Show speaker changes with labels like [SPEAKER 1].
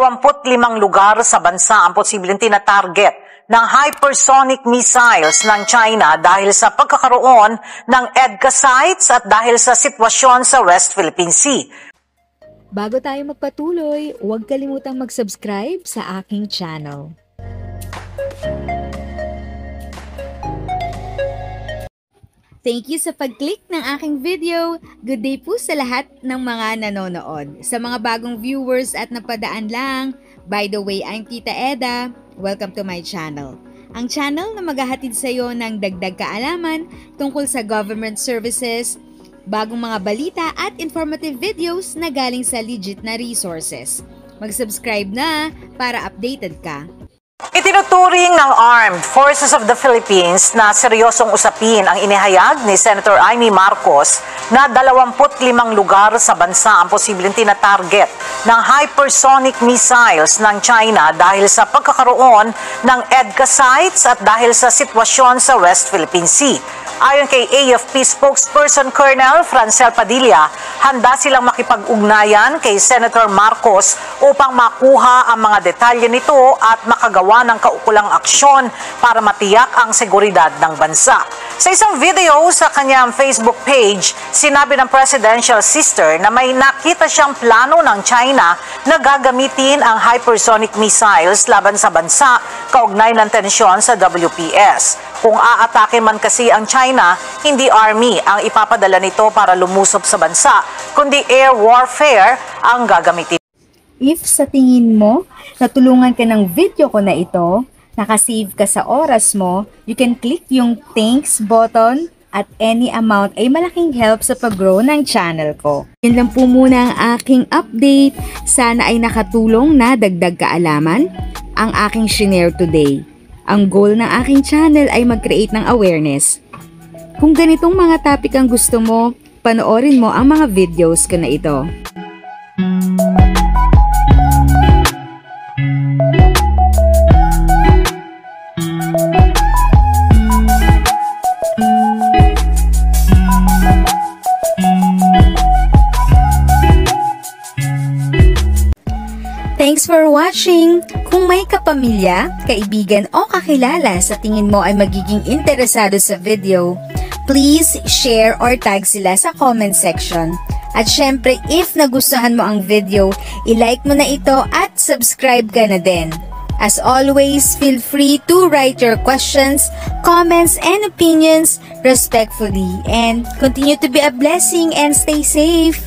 [SPEAKER 1] 25 lugar sa bansa ang posibleng tina-target ng hypersonic missiles ng China dahil sa pagkakaroon ng EDCA sites at dahil sa sitwasyon sa West Philippine Sea.
[SPEAKER 2] Bago tayo magpatuloy, huwag kalimutang mag-subscribe sa aking channel. Thank you sa pag-click ng aking video. Good day po sa lahat ng mga nanonood. Sa mga bagong viewers at napadaan lang, by the way, I'm Tita Eda. Welcome to my channel. Ang channel na maghahatid sa iyo ng dagdag kaalaman tungkol sa government services, bagong mga balita at informative videos na galing sa legit na resources. Mag-subscribe na para updated ka.
[SPEAKER 1] Itinuturing ng Armed Forces of the Philippines na seryosong usapin ang inihayag ni Senator Amy Marcos na 25 lugar sa bansa ang posibleng tina-target ng hypersonic missiles ng China dahil sa pagkakaroon ng EDCA sites at dahil sa sitwasyon sa West Philippine Sea. Ayon kay AFP spokesperson Colonel Francel Padilla, handa silang makipag-ugnayan kay Senator Marcos upang makuha ang mga detalye nito at makagawa ng kaukulang aksyon para matiyak ang seguridad ng bansa. Sa isang video sa kanyang Facebook page, sinabi ng presidential sister na may nakita siyang plano ng China na gagamitin ang hypersonic missiles laban sa bansa kaugnay ng tensyon sa WPS. Kung aatake man kasi ang China, hindi army ang ipapadala nito para lumusop sa bansa, kundi air warfare ang gagamitin.
[SPEAKER 2] If sa tingin mo, natulungan ka ng video ko na ito, nakasave ka sa oras mo, you can click yung thanks button at any amount ay malaking help sa pag-grow ng channel ko. Yun lang po muna ang aking update. Sana ay nakatulong na dagdag kaalaman ang aking share today. Ang goal ng aking channel ay mag-create ng awareness. Kung ganitong mga topic ang gusto mo, panoorin mo ang mga videos ko na ito. Thanks for watching! Kung may kapamilya, kaibigan o kakilala sa tingin mo ay magiging interesado sa video, please share or tag sila sa comment section. At syempre, if nagustuhan mo ang video, i-like mo na ito at subscribe ka na din. As always, feel free to write your questions, comments, and opinions respectfully. And continue to be a blessing and stay safe!